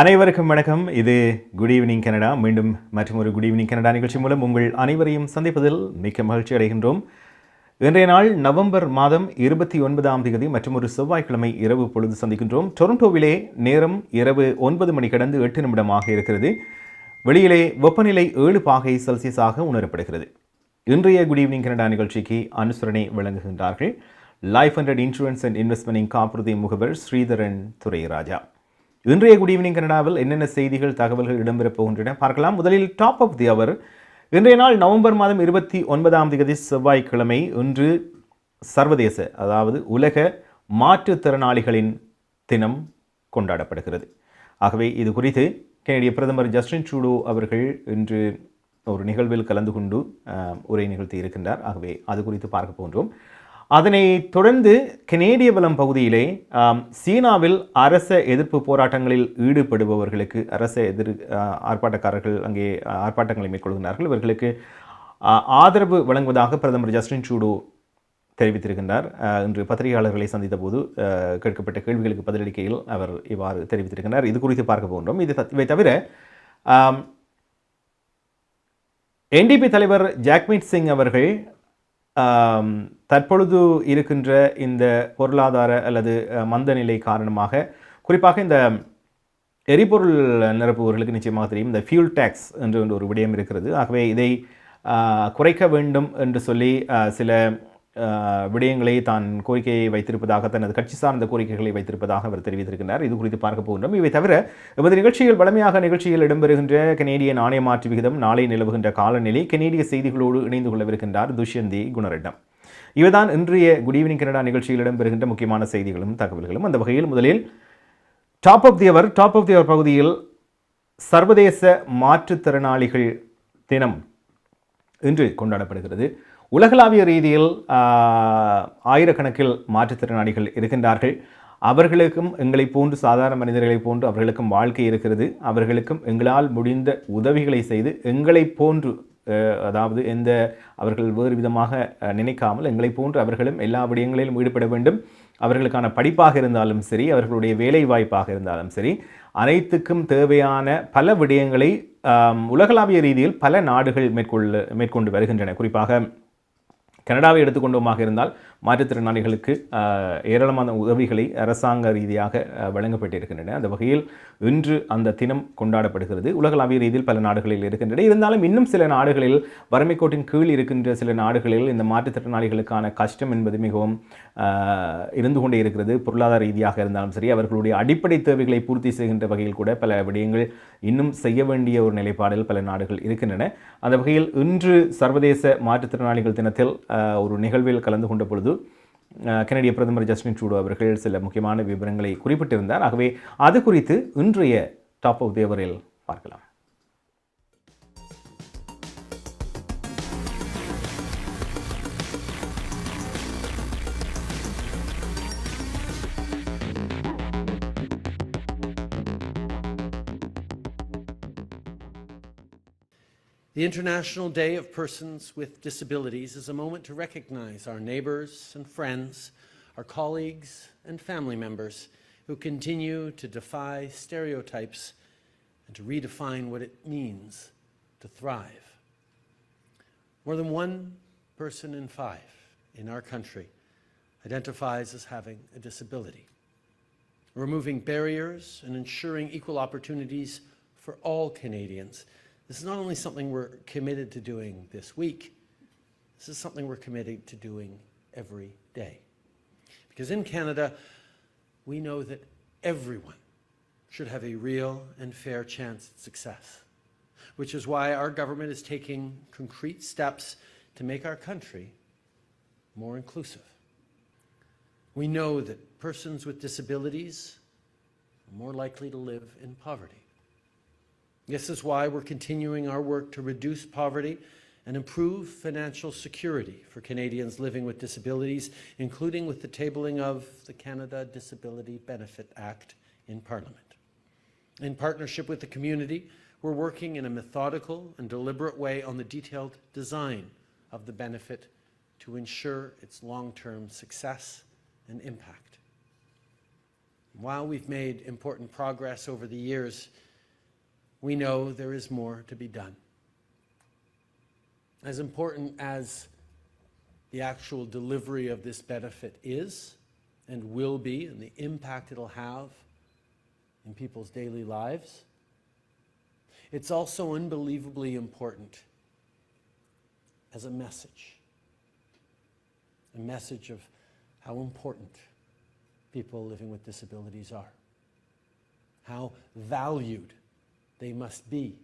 அனைவருக்கும் வணக்கம். இது குட் ஈவினிங் கனடா. மீண்டும் மற்றொரு குட் ஈவினிங் கனடா நிகழ்ச்சி மூலம் உங்கள் அனைவரையும் சந்திப்பதில் மிக்க மகிழ்ச்சி அடைகின்றோம். இன்றைய நாள் நவம்பர் மாதம் 29ஆம் தேதி மற்றும் ஒரு செவ்வாய்க்கிழமை இரவு பொழுது சந்திக்கின்றோம். டொரண்டோவிலே நேரம் இரவு 9 மணி கடந்து 8 நிமிடமாக இருக்கிறது. வெளியிலே வெப்பநிலை 7 பாகை செல்சியஸாக உணரப்படுகிறது. இன்றைய குட் ஈவினிங் கனடா நிகழ்ச்சிக்கு அனுசரணை வழங்குகின்றார்கள் life hundred insurance and investment காப்புறுதி முகவர் ஸ்ரீதரன் துரைராஜா. இன்றைய குட் ஈவினிங் கனடாவில் என்னென்ன செய்திகள் தகவல்கள் இடம்பெறப் போகின்றன பார்க்கலாம். முதலில் டாப் ஆஃப் தி அவர். இன்றைய நாள் நவம்பர் மாதம் 29ஆம் தேதி செவ்வாய்க்கிழமை. இன்று சர்வதேச அதாவது உலக மாற்றுத்திறனாளிகளின் தினம் கொண்டாடப்படுகிறது. ஆகவே இது குறித்து கனடிய பிரதமர் ஜஸ்டின் ட்ரூடோ அவர்கள் இன்று ஒரு நிகழ்வில் கலந்து கொண்டு உரை நிகழ்த்தி இருக்கின்றார். ஆகவே அது குறித்து பார்க்க போன்றோம். அதனை தொடர்ந்து கனேடிய வலம் பகுதியிலே சீனாவில் அரச எதிர்ப்பு போராட்டங்களில் ஈடுபடுபவர்களுக்கு ஆர்ப்பாட்டக்காரர்கள் அங்கே ஆர்ப்பாட்டங்களை மேற்கொள்கிறார்கள். இவர்களுக்கு ஆதரவு வழங்குவதாக பிரதமர் ஜஸ்டின் ட்ரூடோ தெரிவித்திருக்கின்றார். இன்று பத்திரிகையாளர்களை சந்தித்த போது கேட்கப்பட்ட கேள்விகளுக்கு பதிலளிக்கையில் அவர் இவ்வாறு தெரிவித்திருக்கின்றார். இது குறித்து பார்க்க போன்றோம். இவை தவிர NDP தலைவர் ஜாக்மீட் சிங் அவர்கள் தற்பொழுது இருக்கின்ற இந்த பொருளாதார அல்லது மந்த நிலை காரணமாக குறிப்பாக இந்த எரிபொருள் நிரப்புபவர்களுக்கு நிச்சயமாக தெரியும் இந்த ஃபியூல் டேக்ஸ் என்று ஒரு விடயம் இருக்கிறது. ஆகவே இதை குறைக்க வேண்டும் என்று சொல்லி சில விடயங்களை தான் கோரிக்கையை வைத்திருப்பதாக தனது கட்சி சார்ந்த கோரிக்கைகளை வைத்திருப்பதாக அவர் தெரிவித்திருக்கிறார். இது குறித்து பார்க்க போகின்றோம். இவை தவிர எமது நிகழ்ச்சிகள் வழமையாக நிகழ்ச்சியில் இடம்பெறுகின்ற கனேடிய நாணய மாற்று விகிதம், நாளை நிலவுகின்ற காலநிலை, கனேடிய செய்திகளோடு இணைந்து கொள்ளவிருக்கின்றார் துஷ்யந்தி குணரெட்டம். இவைதான் இன்றைய குட் ஈவினிங் கனடா நிகழ்ச்சியில் இடம்பெறுகின்ற முக்கியமான செய்திகளும் தகவல்களும். அந்த வகையில் முதலில் டாப் ஆஃப் தி அவர் பகுதியில் சர்வதேச மாற்றுத்திறனாளிகள் தினம் இன்று கொண்டாடப்படுகிறது. உலகளாவிய ரீதியில் ஆயிரக்கணக்கில் மாற்றுத்திறனாளிகள் இருக்கின்றார்கள். அவர்களுக்கும் எங்களை போன்று சாதாரண மனிதர்களை போன்று அவர்களுக்கும் வாழ்க்கை இருக்கிறது. அவர்களுக்கும் எங்களால் முடிந்த உதவிகளை செய்து எங்களை போன்று அதாவது அவர்கள் வேறு விதமாக நினைக்காமல் எங்களை போன்று அவர்களும் எல்லா விடயங்களிலும் ஈடுபட வேண்டும். அவர்களுக்கான படிப்பாக இருந்தாலும் சரி, அவர்களுடைய வேலை வாய்ப்பாக இருந்தாலும் சரி, அனைத்துக்கும் தேவையான பல விடயங்களை உலகளாவிய ரீதியில் பல நாடுகள் மேற்கொண்டு வருகின்றன. குறிப்பாக கனடாவை எடுத்துக்கொண்டோமாக இருந்தால் மாற்றுத்திறனாளிகளுக்கு ஏராளமான உதவிகளை அரசாங்க ரீதியாக வழங்கப்பட்டிருக்கின்றன. அந்த வகையில் இன்று அந்த தினம் கொண்டாடப்படுகிறது. உலகளாவிய ரீதியில் பல நாடுகளில் இருக்கின்றன. இருந்தாலும் இன்னும் சில நாடுகளில் வறுமை கோட்டின் கீழ் இருக்கின்ற சில நாடுகளில் இந்த மாற்றுத்திறனாளிகளுக்கான கஷ்டம் என்பது மிகவும் இருந்து கொண்டே இருக்கிறது. பொருளாதார ரீதியாக இருந்தாலும் சரி, அவர்களுடைய அடிப்படை தேவைகளை பூர்த்தி செய்கின்ற வகையில் கூட பல விடயங்கள் இன்னும் செய்ய வேண்டிய ஒரு நிலைப்பாடில் பல நாடுகள் இருக்கின்றன. அந்த வகையில் இன்று சர்வதேச மாற்றுத்திறனாளிகள் தினத்தில் ஒரு நிகழ்வில் கலந்து கொண்ட பொழுது கனடிய பிரதமர் ஜஸ்டின் ட்ரூடோ அவர்கள் சில முக்கியமான விவரங்களை குறிப்பிட்டிருந்தார். ஆகவே அது குறித்து இன்றைய டாப் ஆஃப் தி அவரில் பார்க்கலாம். The International Day of Persons with Disabilities is a moment to recognize our neighbors and friends, our colleagues and family members who continue to defy stereotypes and to redefine what it means to thrive. More than 1 person in 5 in our country identifies as having a disability. Removing barriers and ensuring equal opportunities for all Canadians. This is not only something we're committed to doing this week, this is something we're committed to doing every day. Because in Canada, we know that everyone should have a real and fair chance at success, which is why our government is taking concrete steps to make our country more inclusive. We know that persons with disabilities are more likely to live in poverty. This is why we're continuing our work to reduce poverty and improve financial security for Canadians living with disabilities, including with the tabling of the Canada Disability Benefit Act in Parliament. In partnership with the community, we're working in a methodical and deliberate way on the detailed design of the benefit to ensure its long-term success and impact. While we've made important progress over the years, we know there is more to be done. As important as the actual delivery of this benefit is and will be, and the impact it'll have in people's daily lives, it's also unbelievably important as a message of how important people living with disabilities are, how valued they must be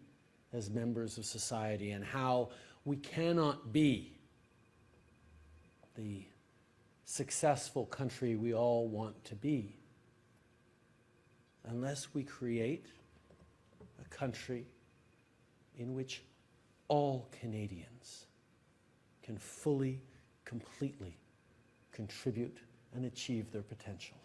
as members of society, and how we cannot be the successful country we all want to be unless we create a country in which all Canadians can fully, completely contribute and achieve their potentials.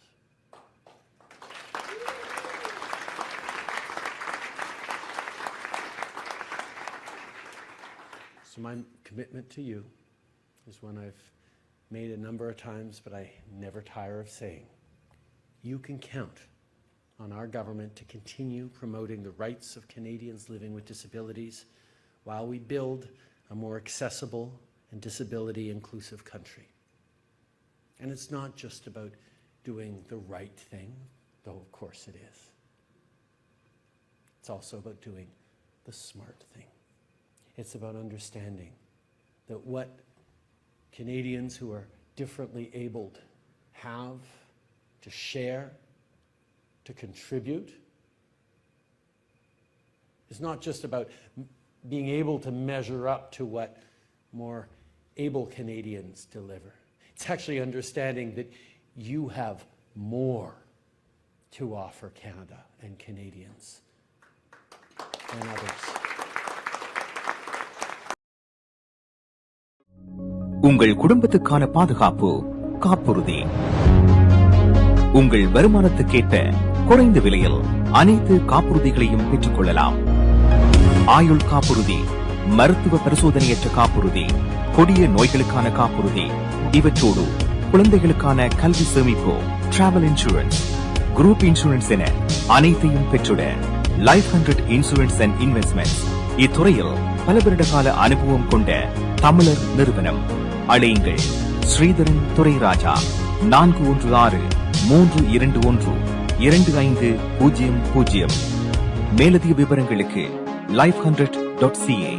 So my commitment to you is one I've made a number of times, but I never tire of saying. You can count on our government to continue promoting the rights of Canadians living with disabilities while we build a more accessible and disability-inclusive country. And it's not just about doing the right thing, though of course it is. It's also about doing the smart thing. It's about understanding that what Canadians who are differently abled have to share, to contribute, is not just about being able to measure up to what more able Canadians deliver. It's actually understanding that you have more to offer Canada and Canadians than others. உங்கள் குடும்பத்துக்கான பாதுகாப்பு காப்புறுதி. உங்கள் வருமானத்துக்கேற்ப குறைந்த விலையில் அனைத்து காப்புறுதிகளையும் பெற்றுக் கொள்ளலாம். ஆயுள் காப்புறுதி, மருத்துவ பரிசோதனையற்ற காப்புறுதி, கொடிய நோய்களுக்கான காப்புறுதி, இவற்றோடு குழந்தைகளுக்கான கல்வி சேமிப்பு, டிராவல் இன்சூரன்ஸ், குரூப் இன்சூரன்ஸ் என அனைத்தையும் பெற்றுட லைஃப் 100 இன்சூரன்ஸ் அண்ட் இன்வெஸ்ட்மெண்ட் இத்துறையில் பல வருட கால அனுபவம் கொண்ட தமிழர் நிறுவனம். அழையுங்கள் ஸ்ரீதரன் துரைராஜா 416-321-2500. மேலதிக விவரங்களுக்கு life100.ca.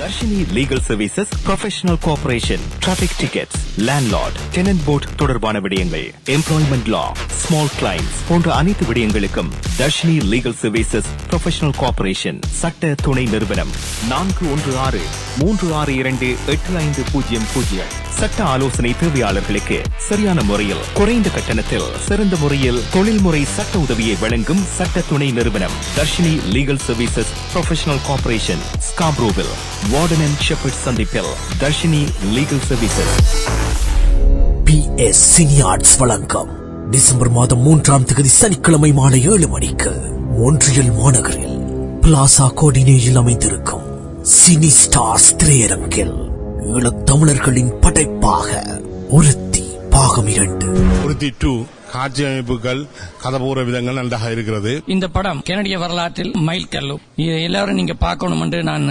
Darshini legal services professional cooperation, traffic tickets, landlord, tenant board தொடர்பான விடயங்கள், எம்ப்ளாய்மெண்ட் லா, ஸ்மால் கிளைம்ஸ் போன்ற அனைத்து விடயங்களுக்கும் Darshini legal services professional cooperation சட்ட துணை நிறுவனம் 416-362-8500. சட்ட ஆலோசனை தேவையாளர்களுக்கு சரியான முறையில் குறைந்த கட்டணத்தில் சிறந்த முறையில் தொழில்முறை சட்ட உதவியை வழங்கும் சட்ட துணை நிறுவனம் Darshini legal services professional cooperation, ஸ்காப்ரோவில், வார்டன் அண்ட் ஷெப்பர்ட் சந்திப்பில் தர்ஷினி லீகல் சர்வீசஸ். PS சினியார்ட்ஸ் வழங்கம் டிசம்பர் மாதம் 3ஆம் தேதி சனிக்கிழமை மாலை 7 மணிக்கு மொன்றியல் மாநகரில் பிளாசா கோடினேயில் அமைந்திருக்கும் சினி ஸ்டார்ஸ் திரையரங்கில் ஈழத்தமிழர்களின் படைப்பாக ஒருத்தி பாகம் 2 ஒருத்தி 2 காட்சி அமைப்புகள், கதபூர விதங்கள் நன்றாக இருக்கிறது. இந்த படம் கனடிய வரலாற்றில் மைல்கல்லு. எல்லாரும் நீங்க பார்க்கணும் என்று நான்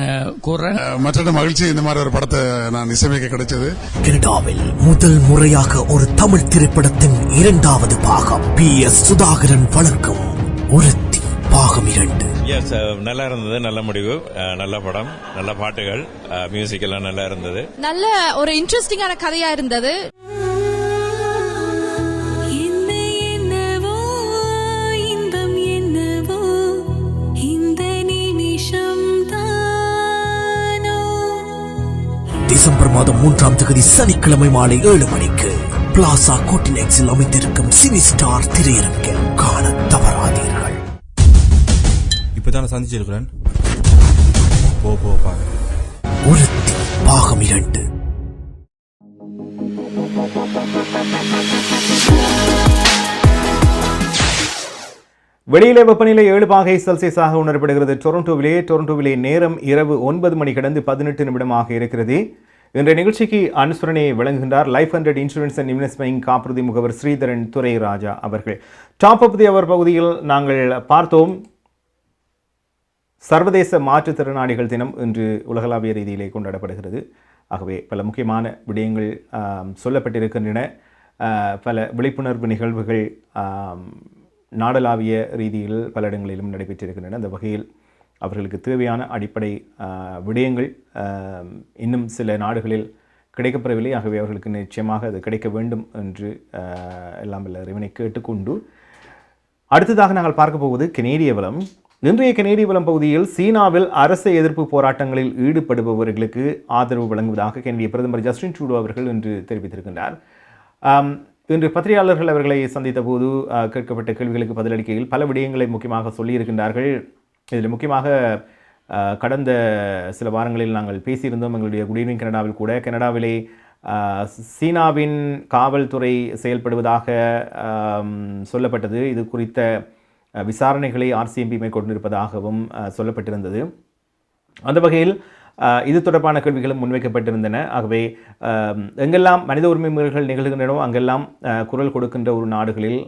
கூறுறேன். மற்ற மகிழ்ச்சி இந்த மாதிரி ஒரு படத்தை நான் இசையமைக்க கிடைச்சது. கனடாவில் முதல் முறையாக ஒரு தமிழ் திரைப்படத்தின் 2வது பாகம் PS சுதாகரன் வழங்கும் ஒருத்தி பாகம் 2. நல்லா இருந்தது, நல்ல முடிவு, நல்ல படம், நல்ல பாட்டுகள், மியூசிக் எல்லாம் நல்லா இருந்தது. நல்ல ஒரு இன்ட்ரெஸ்டிங்கான கதையா இருந்தது. டிசம்பர் மாதம் 3ஆம் தேதி சனிக்கிழமை மாலை 7 மணிக்கு பிளாசா கோட்டினெக்ஸில் அமைந்திருக்கும் சினி ஸ்டார் திரையரங்கில் காண தவறாதீர்கள். இப்பதான் சந்திச்சிருக்கிறேன். ஒருத்தி பாகம் 2. வெளியிலே வெப்பநிலை 7°C உணரப்படுகிறது. டொரண்டோவிலே நேரம் இரவு 9 மணி கடந்து 18 நிமிடமாக இருக்கிறது. இன்றைய நிகழ்ச்சிக்கு அனுசரணை வழங்குகின்றார் லைஃப் 100 இன்சூரன்ஸ் அண்ட் இன்வெஸ்ட்மெண்ட் காப்புறுதி முகவர் ஸ்ரீதரன் துரை ராஜா அவர்கள். டாப் ஆஃப் தி அவர் பகுதியில் நாங்கள் பார்த்தோம், சர்வதேச மாற்றுத்திறனாளிகள் தினம் இன்று உலகளாவிய ரீதியிலே கொண்டாடப்படுகிறது. ஆகவே பல முக்கியமான விடயங்கள் சொல்லப்பட்டிருக்கின்றன. பல விழிப்புணர்வு நிகழ்வுகள் நாடளாவிய ரீதியில் பல இடங்களிலும் நடைபெற்றிருக்கின்றன. அந்த வகையில் அவர்களுக்கு தேவையான அடிப்படை விடயங்கள் இன்னும் சில நாடுகளில் கிடைக்கப்பெறவில்லை. ஆகவே அவர்களுக்கு நிச்சயமாக அது கிடைக்க வேண்டும் என்று எல்லாம் வல்ல இறைவனை கேட்டுக்கொண்டு, அடுத்ததாக நாங்கள் பார்க்க போவது கனேடிய வளம். இன்றைய கனேடிய வளம் பகுதியில் சீனாவில் அரசு எதிர்ப்பு போராட்டங்களில் ஈடுபடுபவர்களுக்கு ஆதரவு வழங்குவதாக கனடிய பிரதமர் ஜஸ்டின் ட்ரூடோ அவர்கள் இன்று தெரிவித்திருக்கின்றார். இன்று பத்திரிகையாளர்கள் அவர்களை சந்தித்த போது கேட்கப்பட்ட கேள்விகளுக்கு பதிலளிக்கையில் பல விடயங்களை முக்கியமாக சொல்லியிருக்கின்றார்கள். இதில் முக்கியமாக கடந்த சில வாரங்களில் நாங்கள் பேசியிருந்தோம். எங்களுடைய குட் ஈவினிங் கனடாவில் கூட கனடாவிலே சீனாவின் காவல்துறை செயல்படுவதாக சொல்லப்பட்டது. இது குறித்த விசாரணைகளை RCMP மேற்கொண்டிருப்பதாகவும் சொல்லப்பட்டிருந்தது. அந்த வகையில் இது தொடர்பான கேள்விகளும் முன்வைக்கப்பட்டிருந்தன. ஆகவே எங்கெல்லாம் மனித உரிமை மீறல்கள் நிகழ்கின்றனோ அங்கெல்லாம் குரல் கொடுக்கின்ற ஒரு நாடுகளில்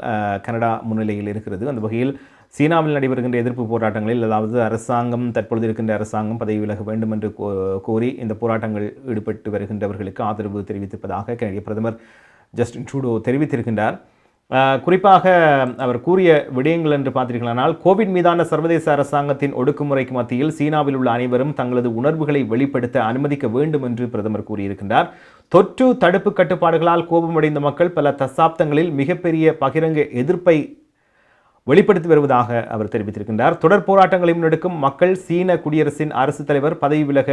கனடா முன்னிலையில் இருக்கிறது. அந்த வகையில் சீனாவில் நடைபெறுகின்ற எதிர்ப்பு போராட்டங்களில், அதாவது அரசாங்கம், தற்பொழுது இருக்கின்ற அரசாங்கம் பதவி விலக வேண்டும் என்று கோரி இந்த போராட்டங்கள் ஈடுபட்டு வருகின்றவர்களுக்கு ஆதரவு தெரிவித்திருப்பதாக கனடிய பிரதமர் ஜஸ்டின் ட்ரூடோ தெரிவித்திருக்கின்றார். குறிப்பாக அவர் கூறிய விடயங்கள் என்று பார்த்தீர்களானால், கோவிட் மீதான சர்வதேச அரசாங்கத்தின் ஒடுக்குமுறைக்கு மத்தியில் சீனாவில் உள்ள அனைவரும் தங்களது உணர்வுகளை வெளிப்படுத்த அனுமதிக்க வேண்டும் என்று பிரதமர் கூறியிருக்கின்றார். தொற்று தடுப்பு கட்டுப்பாடுகளால் கோபமடைந்த மக்கள் பல தசாப்தங்களில் மிகப்பெரிய பகிரங்க எதிர்ப்பை வெளிப்படுத்தி வருவதாக அவர் தெரிவித்திருக்கின்றார். தொடர் போராட்டங்களை முன்னெடுக்கும் மக்கள் சீன குடியரசின் அரசு தலைவர் பதவி விலக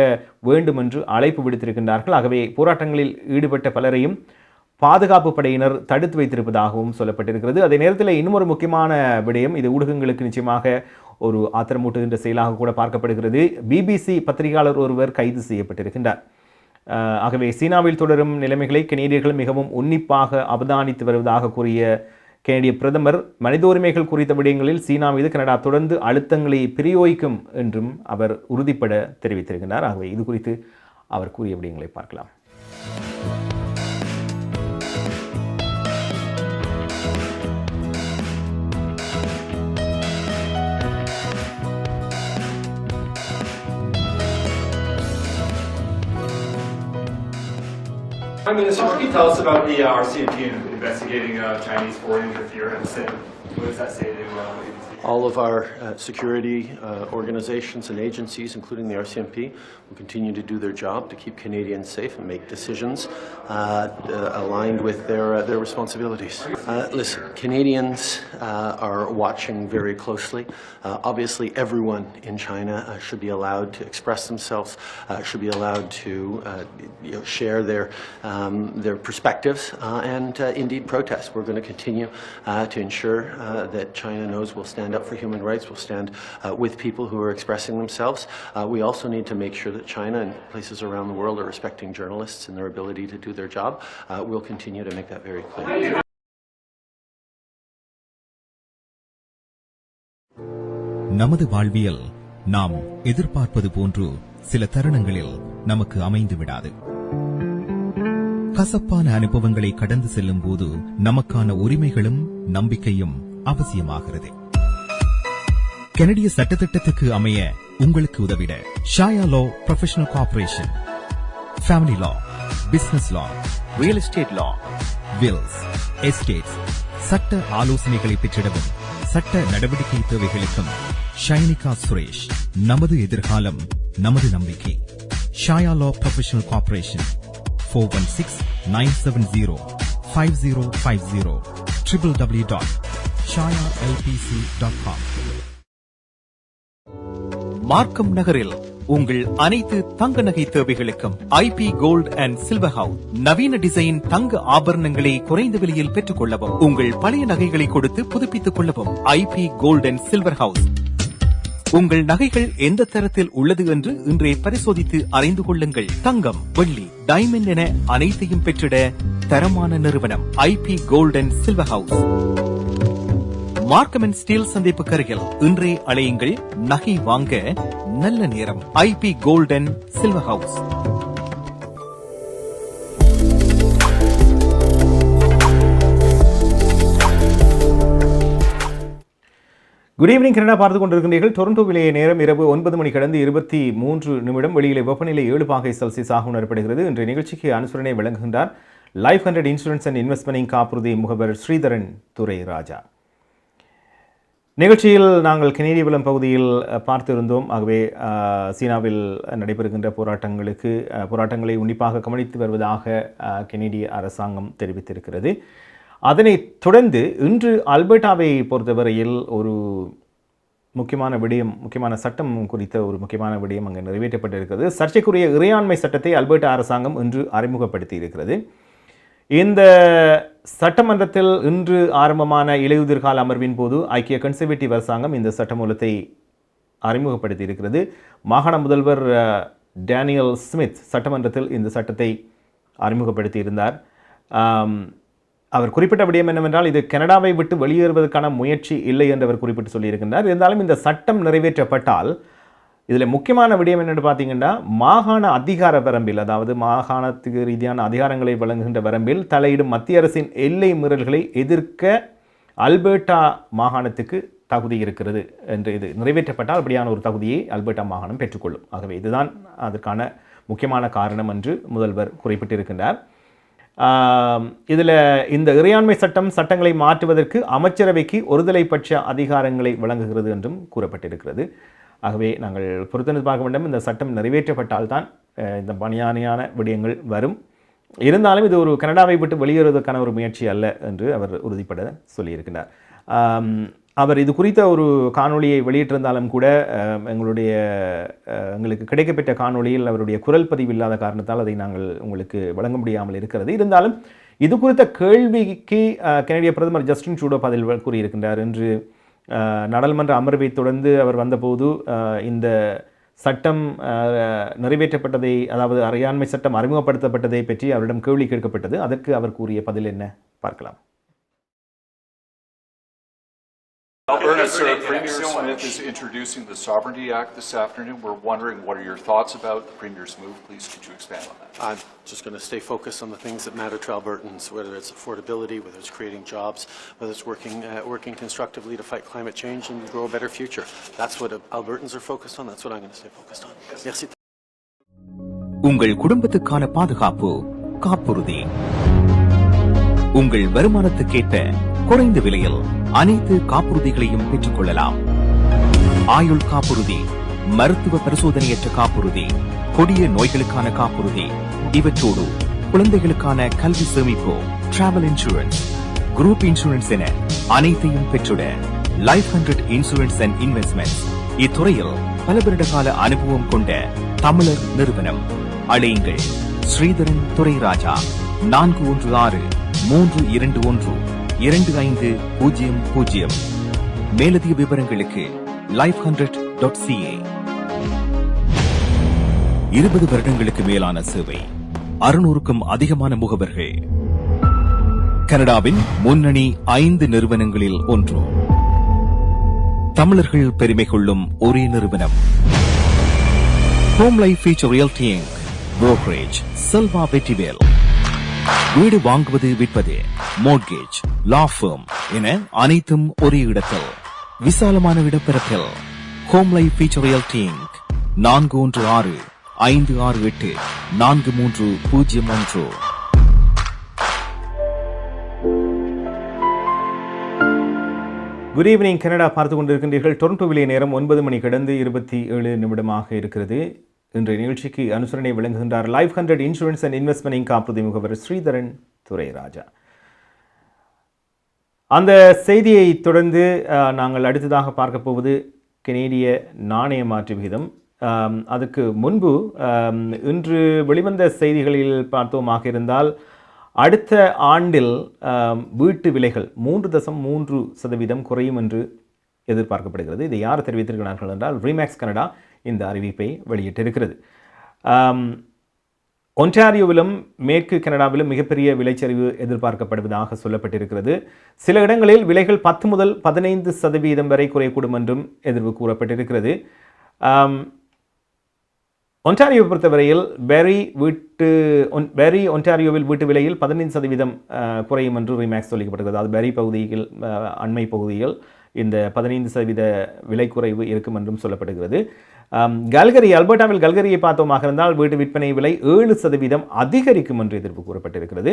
வேண்டும் என்று அழைப்பு விடுத்திருக்கின்றார்கள். ஆகவே போராட்டங்களில் ஈடுபட்ட பலரையும் பாதுகாப்பு படையினர் தடுத்து வைத்திருப்பதாகவும் சொல்லப்பட்டிருக்கிறது. அதே நேரத்தில் இன்னும் முக்கியமான விடயம், இது ஊடகங்களுக்கு நிச்சயமாக ஒரு ஆத்திரமூட்டுகின்ற செயலாக கூட பார்க்கப்படுகிறது. BBC பத்திரிகையாளர் ஒருவர் கைது செய்யப்பட்டிருக்கின்றார். ஆகவே சீனாவில் தொடரும் நிலைமைகளை கனேடியர்கள் மிகவும் உன்னிப்பாக அவதானித்து வருவதாக கூறிய கனடிய பிரதமர், மனித உரிமைகள் குறித்த விடயங்களில் சீனா மீது கனடா தொடர்ந்து அழுத்தங்களை பிரயோகிக்கும் என்றும் அவர் உறுதிப்பட தெரிவித்திருக்கிறார். ஆகவே இது குறித்து அவர் கூறிய விடயங்களை பார்க்கலாம். Prime Minister, can you tell us about the RCMP investigating Chinese foreign interference, and what does that say to what you see? All of our security organizations and agencies, including the RCMP, will continue to do their job to keep Canadians safe and make decisions aligned with their responsibilities. Listen, Canadians are watching very closely. Obviously, everyone in China should be allowed to express themselves, should be allowed to share their perspectives, and indeed protest. We're going to continue to ensure that China knows we'll stand up for human rights, we'll stand with people who are expressing themselves. We also need to make sure that China and places around the world are respecting journalists and their ability to do their job. We'll continue to make that very clear. நமது வாழ்வியல் நாம் எதிர்பார்ப்பது போன்று சில தருணங்களில் நமக்கு அமைந்து விடாது. கசப்பான அனுபவங்களை கடந்து செல்லும் போது நமக்கான உரிமைகளும் நம்பிக்கையும் அவசியமாகிறது. கனடிய சட்டத்திட்டத்துக்கு அமைய உங்களுக்கு உதவிட ஷாயா லா ப்ரொஃபஷனல் கார்ப்பரேஷன், ஃபேமிலி லா, பிசினஸ் லா, ரியல் எஸ்டேட் லா, வில்ஸ், எஸ்டேட்ஸ், சட்ட ஆலோசனைகளை பெற்றிடவும் சட்ட நடவடிக்கை தேவைகளுக்கும் ஷைனிகா சுரேஷ். நமது எதிர்காலம் நமது நம்பிக்கை. ஷாயா லா ப்ரொஃபஷனல் கார்ப்பரேஷன், 416-970-5050, www.shayalpc.com. மார்க்கம் நகரில் உங்கள் அனைத்து தங்க நகை தேவைகளுக்கும் IP gold and silver house. நவீன டிசைன் தங்க ஆபரணங்களை குறைந்த விலையில் பெற்றுக் கொள்ளவும், உங்கள் பழைய நகைகளை கொடுத்து புதுப்பித்துக் கொள்ளவும் IP gold and silver house. உங்கள் நகைகள் எந்த தரத்தில் உள்ளது என்று இன்றே பரிசோதித்து அறிந்து கொள்ளுங்கள். தங்கம், வெள்ளி, டைமண்ட் என அனைத்தையும் பெற்றிட தரமான நிறுவனம் IP gold and silver house. Markham and Steeles சந்திப்பு கருகில் இன்றே அழையுங்கள். நகை வாங்க நல்ல நேரம். IP gold and silver house. Good evening Canada பார்த்து கொண்டிருக்கின்றீர்கள். டொரண்டோவிலே நேரம் இரவு 9 மணி கடந்து 23 நிமிடம். வெளியிலே வெப்பநிலை 7 பாகை செல்சியஸாக உணரப்படுகிறது. இன்றைய நிகழ்ச்சிக்கு அனுசரணை வழங்குகின்றார் லைஃப் 100 இன்சூரன்ஸ் அண்ட் இன்வெஸ்ட்மெண்ட் காப்புறுதி முகவர் ஸ்ரீதரன் துரை ராஜா. நிகழ்ச்சியில் நாங்கள் கனேடியவளம் பகுதியில் பார்த்திருந்தோம். ஆகவே சீனாவில் நடைபெறுகின்ற போராட்டங்களை உன்னிப்பாக கவனித்து வருவதாக கனேடிய அரசாங்கம் தெரிவித்திருக்கிறது. அதனைத் தொடர்ந்து இன்று அல்பர்டாவை பொறுத்தவரையில் ஒரு முக்கியமான சட்டம் குறித்த ஒரு முக்கியமான விடயம் அங்கு நிறைவேற்றப்பட்டிருக்கிறது. சர்ச்சைக்குரிய இறையாண்மை சட்டத்தை அல்பர்டா அரசாங்கம் இன்று அறிமுகப்படுத்தி இருக்கிறது. இந்த சட்டமன்றத்தில் இன்று ஆரம்பமான இலையுதிர்கால அமர்வின் போது ஐக்கிய கன்சர்வேட்டிவ் அரசாங்கம் இந்த சட்டமூலத்தை அறிமுகப்படுத்தி இருக்கிறது. மாகாண முதல்வர் டேனியல் ஸ்மித் சட்டமன்றத்தில் இந்த சட்டத்தை அறிமுகப்படுத்தி இருந்தார். அவர் குறிப்பிட்ட விடயம் என்னவென்றால், இது கனடாவை விட்டு வெளியேறுவதற்கான முயற்சி இல்லை என்று அவர் குறிப்பிட்டு சொல்லியிருக்கின்றார். இருந்தாலும் இந்த சட்டம் நிறைவேற்றப்பட்டால் இதில் முக்கியமான விடயம் என்னென்னு பார்த்தீங்கன்னா, மாகாண அதிகார வரம்பில், அதாவது மாகாணத்துக்கு ரீதியான அதிகாரங்களை வழங்குகின்ற வரம்பில் தலையிடும் மத்திய அரசின் எல்லை மீறல்களை எதிர்க்க அல்பர்டா மாகாணத்துக்கு தகுதி இருக்கிறது என்று இது நிறைவேற்றப்பட்டால் அப்படியான ஒரு தகுதியை அல்பர்டா மாகாணம் பெற்றுக்கொள்ளும். ஆகவே இதுதான் அதற்கான முக்கியமான காரணம் என்று முதல்வர் குறிப்பிட்டிருக்கின்றார். இதில் இந்த இறையாண்மை சட்டங்களை மாற்றுவதற்கு அமைச்சரவைக்கு ஒருதலைப்பட்ச அதிகாரங்களை வழங்குகிறது என்றும் கூறப்பட்டிருக்கிறது. ஆகவே நாங்கள் பொறுத்திருந்து பார்க்க வேண்டும். இந்த சட்டம் நிறைவேற்றப்பட்டால்தான் இந்த பணியானையான விடயங்கள் வரும். இருந்தாலும் இது ஒரு கனடாவை விட்டு வெளியேறுவதற்கான ஒரு முயற்சி அல்ல என்று அவர் உறுதிப்பட சொல்லியிருக்கிறார். அவர் இது குறித்த ஒரு காணொளியை வெளியிட்டிருந்தாலும் கூட எங்களுக்கு கிடைக்கப்பட்ட காணொளியில் அவருடைய குரல் பதிவு இல்லாத காரணத்தால் அதை நாங்கள் உங்களுக்கு வழங்க முடியாமல் இருக்கிறது. இருந்தாலும் இது குறித்த கேள்விக்கு கனடிய பிரதமர் ஜஸ்டின் ட்ரூடோ பதில் கூறியிருக்கின்றார். என்று நாடாளுமன்ற அமர்வை தொடர்ந்து அவர் வந்தபோது இந்த சட்டம் நிறைவேற்றப்பட்டதை, அதாவது அறையாண்மை சட்டம் அறிமுகப்படுத்தப்பட்டதை பற்றி அவரிடம் கேள்வி கேட்கப்பட்டது. அதற்கு அவர் கூறிய பதில் என்ன பார்க்கலாம். Alberta Premier Smith is introducing the Sovereignty Act this afternoon. We're wondering, what are your thoughts about the Premier's move? Please, could you expand on that? I'm just going to stay focused on the things that matter to Albertans, whether it's affordability, whether it's creating jobs, whether it's working constructively to fight climate change and grow a better future. That's what Albertans are focused on. That's what I'm going to stay focused on. Merci. உங்கள் குடும்பத்துக்கான பாதுகாப்பு காப்புறுதி. உங்கள் வருமானத்துக்கேற்ப குறைந்த விலையில் அனைத்து காப்புறுதிகளையும் பெற்றுக் கொள்ளலாம். ஆயுள் காப்புறுதி, மருத்துவ பரிசோதனையற்ற காப்புறுதி, கொடிய நோய்களுக்கான காப்புறுதி, இவற்றோடு குழந்தைகளுக்கான கல்வி சேமிப்பு, டிராவல் இன்சூரன்ஸ், குரூப் இன்சூரன்ஸ் என அனைத்தையும் பெற்றுட லைஃப் 100 இன்சூரன்ஸ் அண்ட் இன்வெஸ்ட்மெண்ட் இத்துறையில் பல வருட கால அனுபவம் கொண்ட தமிழர் நிறுவனம். அழையுங்கள் ஸ்ரீதரன் துரை ராஜா 416-321-2500. மேலதிக விவரங்களுக்கு life100.ca. 20 வருடங்களுக்கு மேலான சேவை, 600க்கும் அதிகமான முகவர்கள், கனடாவின் முன்னணி 5 நிறுவனங்களில் ஒன்று, தமிழர்கள் பெருமை கொள்ளும் ஒரே நிறுவனம். Home life future realty inc, brokerage Selva Vetrivel. வீடு வாங்குவது, விற்பது, மோட்கேஜ், லா ஃபர்ம் என அனைத்தும் ஒரே இடத்தில், விசாலமான இடப்பரப்பில். Home life future realty inc 416-568-4301. Good evening Canada பார்த்து கொண்டிருக்கின்றீர்கள். டொரண்டோவிலே நேரம் 9 மணி கடந்து 27 நிமிடமாக இருக்கிறது. இன்றைய நிகழ்ச்சிக்கு அனுசரணை வழங்குகின்றார் லைஃப் 100 இன்சூரன்ஸ் அண்ட் இன்வெஸ்ட்மெண்ட் காப்புறுதி முகவர் ஸ்ரீதரன் துரை ராஜா. அந்த செய்தியை தொடர்ந்து நாங்கள் அடுத்ததாக பார்க்க போவது கனேடிய நாணய மாற்று விகிதம். அதுக்கு முன்பு இன்று வெளிவந்த செய்திகளில் பார்த்தோமாக இருந்தால், அடுத்த ஆண்டில் வீட்டு விலைகள் 3.3% குறையும் என்று எதிர்பார்க்கப்படுகிறது. இதை யார் தெரிவித்திருக்கிறார்கள் என்றால், ரீமேக்ஸ் கனடா இந்த அறிவிப்பை வெளியிட்டிருக்கிறது. ஒன்டாரியோவிலும் மேற்கு கனடாவிலும் மிகப்பெரிய விலைச்சரிவு எதிர்பார்க்கப்படுவதாக சொல்லப்பட்டிருக்கிறது. சில இடங்களில் விலைகள் 10 முதல் 15% வரை குறையக்கூடும் என்றும் எதிர்வு கூறப்பட்டிருக்கிறது. ஒன்டாரியோ பொறுத்தவரையில் பெரி ஒன்டாரியோவில் வீட்டு விலையில் 15% குறையும் என்று ரீமேக்ஸ் சொல்லிக்கப்பட்டிருக்கிறது. அது பெரி பகுதியில், அண்மை பகுதியில் இந்த 15% விலை குறைவு இருக்கும் என்றும் சொல்லப்படுகிறது. கல்கரி, அல்பர்டாவில் கல்கரியை பார்த்தோமாக இருந்தால் வீட்டு விற்பனை விலை 7% அதிகரிக்கும் என்று எதிர்ப்பு கூறப்பட்டிருக்கிறது.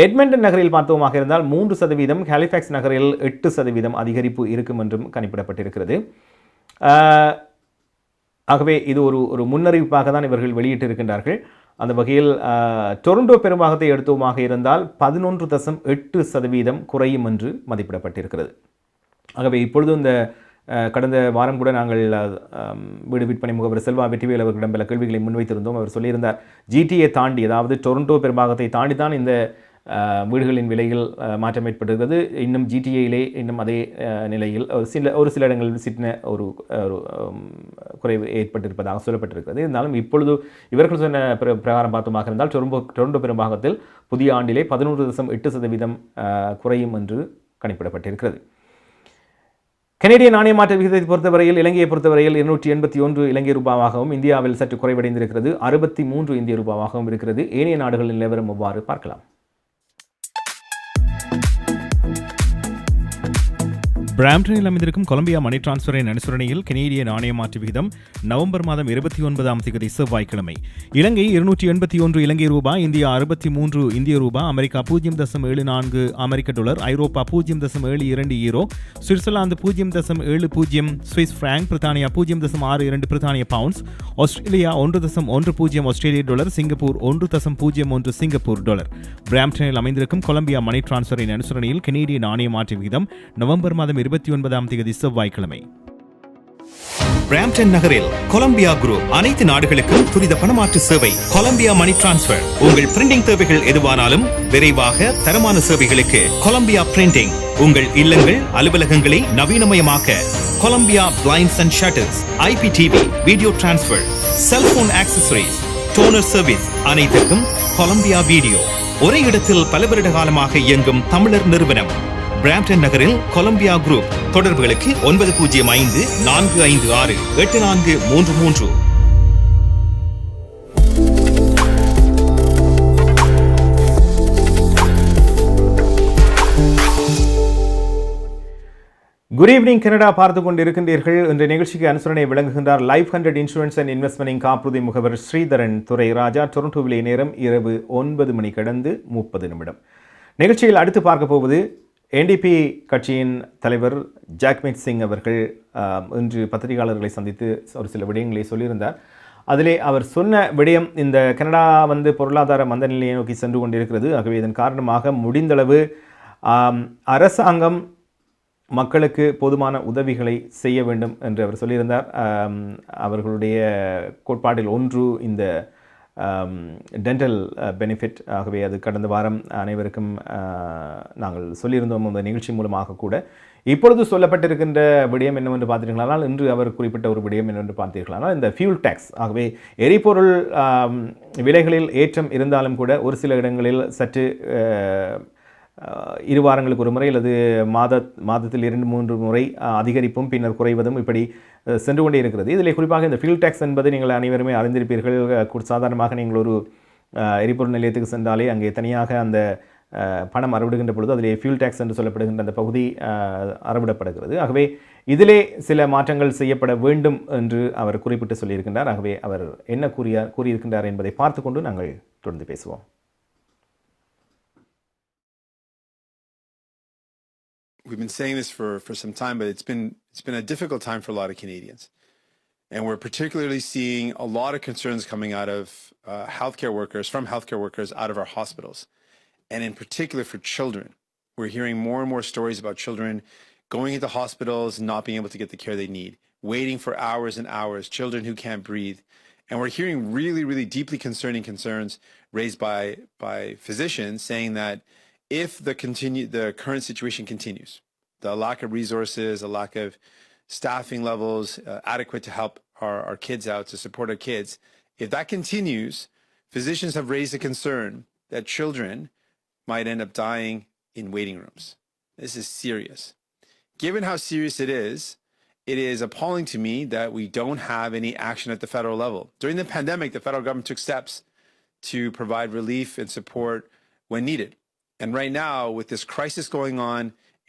எட்மண்டன் நகரில் பார்த்தோமாக இருந்தால் 3%, ஹாலிஃபாக்ஸ் நகரில் 8% அதிகரிப்பு இருக்கும் என்றும் கணிப்பிடப்பட்டிருக்கிறது. ஆகவே இது ஒரு முன்னறிவிப்பாக தான் இவர்கள் வெளியிட்டிருக்கின்றார்கள். அந்த வகையில் டொரண்டோ பெரும்பாகத்தை எடுத்தோமாக இருந்தால் 11.8% குறையும் என்று மதிப்பிடப்பட்டிருக்கிறது. ஆகவே இப்பொழுது இந்த கடந்த வாரம் கூட நாங்கள் வீடு விற்பனை முகவர் செல்வா வெற்றிவேல் அவர்களிடம் பல கேள்விகளை முன்வைத்திருந்தோம். அவர் சொல்லியிருந்தார், ஜிடிஏ தாண்டி, அதாவது டொரண்டோ பெரும்பாகத்தை தாண்டி தான் இந்த வீடுகளின் விலையில் மாற்றம் ஏற்பட்டிருக்கிறது. இன்னும் ஜிடிஏயிலே இன்னும் அதே நிலையில் ஒரு சில இடங்களில் சின்ன ஒரு குறைவு ஏற்பட்டிருப்பதாக சொல்லப்பட்டிருக்கிறது. இருந்தாலும் இப்பொழுது இவர்கள் சொன்ன பிரகாரம் பார்த்தோமாக இருந்தால் டொரண்டோ பெரும்பாகத்தில் புதிய ஆண்டிலே 11.8% குறையும் என்று கணிப்பிடப்பட்டிருக்கிறது. கனேடிய நாணய மாற்று விகிதத்தை பொறுத்தவரையில் இலங்கையை பொறுத்தவரையில் 281 இலங்கை ரூபாவாகவும், இந்தியாவில் சற்று குறைவடைந்திருக்கிறது 63 இந்திய ரூபாவாகவும் இருக்கிறது. ஏனைய நாடுகளின் நிலவரம் எவ்வாறு பார்க்கலாம். பிராம்டனில் அமைந்திருக்கும் கொலம்பியா மணி டிரான்ஸ்ஃபரின் அனுசரணையில் கனேடிய நாணய மாற்று விகிதம் நவம்பர் மாதம் 29ஆம் தேதி செவ்வாய்க்கிழமை இலங்கை 281 இலங்கை ரூபாய், இந்தியா 63 இந்திய ரூபாய், அமெரிக்கா 0.74 அமெரிக்க டாலர், ஐரோப்பா 0.72 யூரோ, சுவிட்சர்லாந்து 0.70 சுவிஸ் பிராங்க், பிரித்தானியா 0.62 பிரித்தானிய பவுண்ட்ஸ், ஆஸ்திரேலியா 1.10 ஆஸ்திரேலிய டாலர், சிங்கப்பூர் 1.01 சிங்கப்பூர் டாலர். பிராம்டனில் அமைந்திருக்கும் கொலம்பியா மணி டிரான்ஸ்ஃபரின் அனுசரணையில் கனேடிய நாணய மாற்று விகிதம் நவம்பர் மாதம் 29ஆம் தேதி செவ்வாய்க்கிழமை. பிராம்டன் நகரில் கொலம்பியா குரூப் அனைத்து நாடுகளுக்கும் துரித பணமாற்று சேவை. Columbia money transfer. உங்கள் பிரிண்டிங் தேவைகள் எதுவானாலும் விரைவாக தரமான சேவைகளுக்கு கொலம்பியா பிரிண்டிங். உங்கள் இல்லங்கள், அலுவலகங்களை நவீனமயமாக்க Columbia blinds and shutters, IPTV, video transfer, cellphone accessories, toner service அனைத்துக்கும் கொலம்பியா வீடியோ. ஒரே இடத்தில் பல வருட காலமாக இயங்கும் தமிழர் நிறுவனம். பிராம்டன் நகரில் கொலம்பியா குரூப். தொடர்புகளுக்கு 9054568433. குட் ஈவினிங் கனடா பார்த்து கொண்டு இருக்கின்றீர்கள். இன்றைய நிகழ்ச்சிக்கு அனுசரணை விளங்குகின்றார் லைஃப் 100 இன்சூரன்ஸ் அண்ட் இன்வெஸ்ட்மெண்ட் காப்புறுதி முகவர் ஸ்ரீதரன் துரை ராஜா. டொரண்டோ விலை நேரம் இரவு 9 மணி கடந்து 30 நிமிடம். நிகழ்ச்சியில் அடுத்து பார்க்க போவது என்டிபி கட்சியின் தலைவர் ஜாக்மீத் சிங் அவர்கள் இன்று பத்திரிகையாளர்களை சந்தித்து ஒரு சில விடயங்களை சொல்லியிருந்தார். அதிலே அவர் சொன்ன விடயம், இந்த கனடா பொருளாதார மந்த நிலையை நோக்கி சென்று கொண்டிருக்கிறது. ஆகவே இதன் காரணமாக முடிந்தளவு அரசாங்கம் மக்களுக்கு போதுமான உதவிகளை செய்ய வேண்டும் என்று அவர் சொல்லியிருந்தார். அவர்களுடைய கோட்பாட்டில் ஒன்று இந்த டென்டல் பெனிஃபிட். ஆகவே அது கடந்த வாரம் அனைவருக்கும் நாங்கள் சொல்லியிருந்தோம் அந்த நிகழ்ச்சி மூலமாக கூட. இப்பொழுது சொல்லப்பட்டிருக்கின்ற விடயம் என்னவென்று பார்த்தீர்களானால், இன்று அவர் குறிப்பிட்ட ஒரு விடயம் என்னவென்று பார்த்தீர்களானால் இந்த ஃபியூல் டேக்ஸ். ஆகவே எரிபொருள் விலைகளில் ஏற்றம் இருந்தாலும் கூட ஒரு சில இடங்களில் சற்று 2 வாரங்களுக்கு ஒரு முறை அல்லது மாதத்தில் 2-3 முறை அதிகரிப்பும் பின்னர் குறைவதும் இப்படி சென்று கொண்டே இருக்கிறது. இதில் குறிப்பாக இந்த ஃபியூல் டேக்ஸ் என்பது நீங்கள் அனைவருமே அறிந்திருப்பீர்கள். சாதாரணமாக நீங்கள் ஒரு எரிபொருள் நிலையத்துக்கு சென்றாலே அங்கே தனியாக அந்த பணம் அறவிடுகின்ற பொழுது அதிலே ஃபியூல் டேக்ஸ் என்று சொல்லப்படுகின்ற அந்த பகுதி அறவிடப்படுகிறது. ஆகவே இதிலே சில மாற்றங்கள் செய்யப்பட வேண்டும் என்று அவர் குறிப்பிட்டு சொல்லியிருக்கின்றார். ஆகவே அவர் என்ன கூறியிருக்கின்றார் என்பதை பார்த்து கொண்டு நாங்கள் தொடர்ந்து பேசுவோம். We've been saying this for some time, but it's been a difficult time for a lot of Canadians. And we're particularly seeing a lot of concerns coming out of healthcare workers out of our hospitals. And in particular for children. We're hearing more and more stories about children going into hospitals and not being able to get the care they need, waiting for hours and hours, children who can't breathe. And we're hearing really, really deeply concerning concerns raised by physicians saying that if the current situation continues, the lack of resources, a lack of staffing levels adequate to help our kids out, to support our kids, if that continues, physicians have raised a concern that children might end up dying in waiting rooms. This is serious. Given how serious it is appalling to me that we don't have any action at the federal level. During the pandemic, the federal government took steps to provide relief and support when needed. And right now, with this crisis going on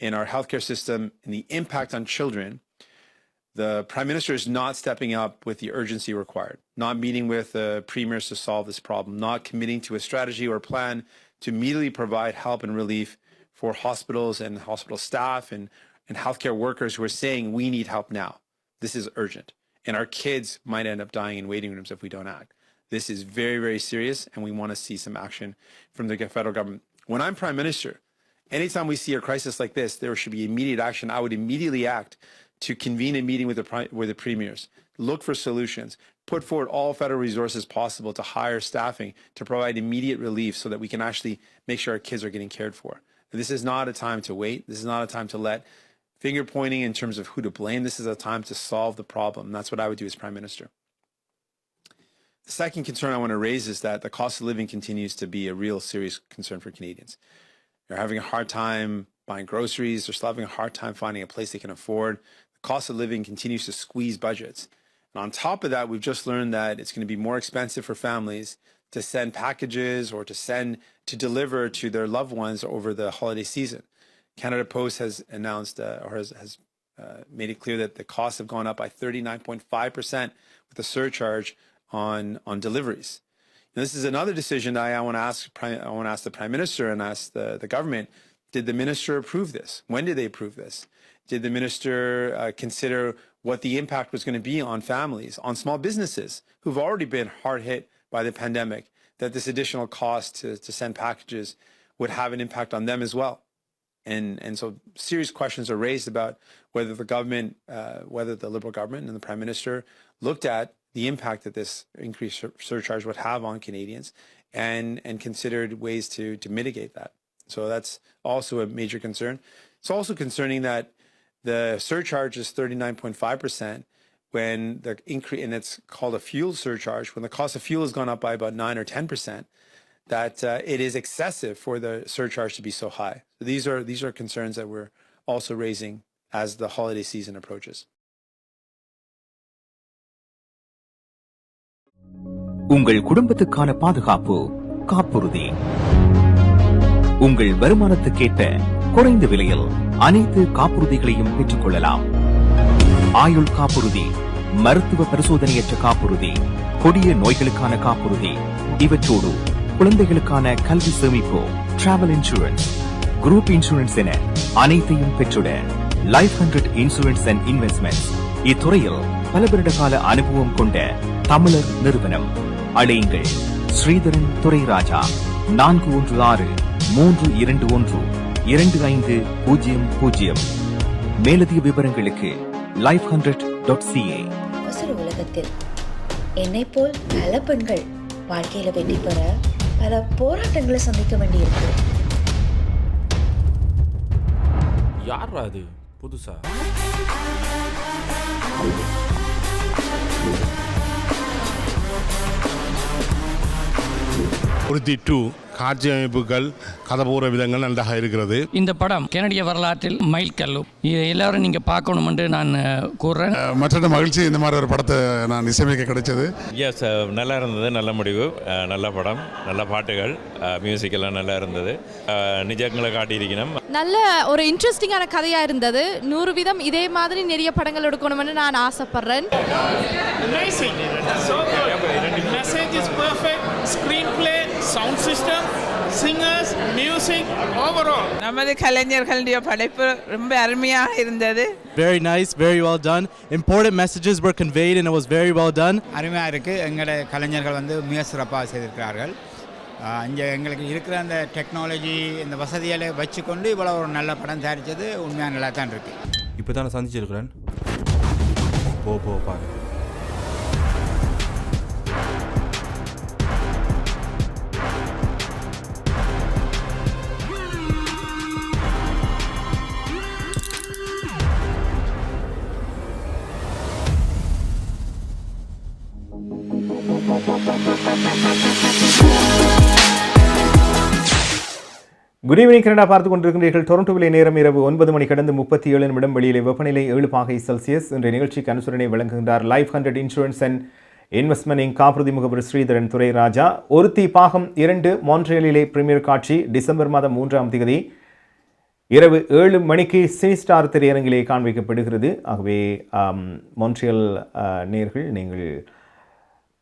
in our healthcare system and the impact on children, the Prime Minister is not stepping up with the urgency required, not meeting with the premiers to solve this problem, not committing to a strategy or plan to immediately provide help and relief for hospitals and hospital staff and healthcare workers who are saying we need help now. This is urgent. And our kids might end up dying in waiting rooms if we don't act. This is very, very serious, and we want to see some action from the federal government. When I'm Prime Minister, anytime we see a crisis like this, there should be immediate action. I would immediately act to convene a meeting with the premiers, look for solutions, put forward all federal resources possible to hire staffing to provide immediate relief so that we can actually make sure our kids are getting cared for. This is not a time to wait. This is not a time to let finger pointing in terms of who to blame. This is a time to solve the problem. That's what I would do as Prime Minister. The second concern I want to raise is that the cost of living continues to be a real serious concern for Canadians. They're having a hard time buying groceries. They're still having a hard time finding a place they can afford. The cost of living continues to squeeze budgets. And on top of that, we've just learned that it's going to be more expensive for families to send packages or to deliver to their loved ones over the holiday season. Canada Post has announced has made it clear that the costs have gone up by 39.5% with the surcharge on deliveries. Now, this is another decision that I want to ask the Prime Minister and ask the government. Did the minister approve this? When did they approve this? Did the minister consider what the impact was going to be on families, on small businesses who've already been hard hit by the pandemic, that this additional cost to send packages would have an impact on them as well? And so serious questions are raised about whether the government, whether the Liberal government and the Prime Minister looked at the impact that this increased surcharge would have on Canadians and considered ways to mitigate that. So that's also a major concern. It's also concerning that the surcharge is 39.5% when the increase, and it's called a fuel surcharge, when the cost of fuel has gone up by about 9 or 10%, that it is excessive for the surcharge to be so high. So these are concerns that we're also raising as the holiday season approaches. உங்கள் குடும்பத்துக்கான பாதுகாப்பு காப்புறுதி. உங்கள் வருமானத்துக்கேற்ற குறைந்த விலையில் அனைத்து காப்புறுதிகளையும் பெற்றுக் கொள்ளலாம். ஆயுள் காப்புறுதி, மருத்துவ பரிசோதனையற்ற காப்புறுதி, கொடிய நோய்களுக்கான காப்புறுதி, இவற்றோடு குழந்தைகளுக்கான கல்வி சேமிப்பு, டிராவல் இன்சூரன்ஸ், குரூப் இன்சூரன்ஸ் என அனைத்தையும் பெற்றுட லைஃப் 100 இன்சூரன்ஸ் அண்ட் இன்வெஸ்ட்மெண்ட்ஸ் இத்துறையில் பல வருட கால அனுபவம் கொண்ட தமிழர் நிறுவனம். அழையுங்கள் ஸ்ரீதரன் துரைராஜா 416-321-2500. மேலதிக விவரங்களுக்கு life100.ca. உலகத்தில் என்னை போல் பல பெண்கள் வாழ்க்கையில வெற்றி பெற பல போராட்டங்களை சந்திக்க வேண்டியிருக்கு. யார் அது புதுசா? உறுதி 2 காட்சி அமைப்புகள் கதபூர விதங்கள் நன்றாக இருக்கிறது. இந்த படம் கனடிய வரலாற்றில் மைல்கல்லும். இதை எல்லாரும் நீங்க பார்க்கணும் என்று நான் கூறுறேன். மற்ற மகிழ்ச்சி இந்த மாதிரி ஒரு படத்தை நான் இசையமைக்க கிடைச்சது. எஸ், நல்லா இருந்தது, நல்ல முடிவு, நல்ல படம், நல்ல பாட்டுகள், மியூசிக் எல்லாம் நல்லா இருந்தது. நிஜங்களை காட்டியிருக்கணும். நல்ல ஒரு இன்ட்ரெஸ்டிங்கான கதையா இருந்தது. 100 வீதம் இதே மாதிரி நிறைய படங்கள் எடுக்கணும்னு நான் ஆசைப்படுறேன். sound system, singers, music, overall. நமது கலைஞர்களுடைய படைப்பு ரொம்ப அருமையாக இருந்தது. Very nice, very well done. Important messages were conveyed and it was very well done. அருமையாக இருக்கு. எங்களுடைய கலைஞர்கள் மிக சிறப்பாக செய்திருக்கிறார்கள். இங்கே எங்களுக்கு இருக்கிற அந்த டெக்னாலஜி இந்த வசதிகளை வச்சுக்கொண்டு இவ்வளோ ஒரு நல்ல படம் தயாரித்தது உண்மையாக நல்லா தான் இருக்கு. இப்போ தான் நான் சந்திச்சிருக்கிறேன். போ பாரு. குட் ஈவினிங் கனடா பார்த்து கொண்டிருக்கின்றீர்கள். டொரண்டோவிலே நேரம் இரவு 9 மணி கடந்து 37 நிமிடம். வெளியிலே வெப்பநிலை 7 பாகை செல்சியஸ். இன்றைய நிகழ்ச்சிக்கு அனுசரணை வழங்குகின்றார் லைஃப் 100 இன்சூரன்ஸ் அண்ட் இன்வெஸ்ட்மெண்ட் காப்புறுதி முகவர் ஸ்ரீதரன் இரவு 7 மணிக்கு சினிஸ்டார் திரையரங்கிலே காண்பிக்கப்படுகிறது. ஆகவே மொன்ட்ரியல் நேயர்கள் நீங்கள்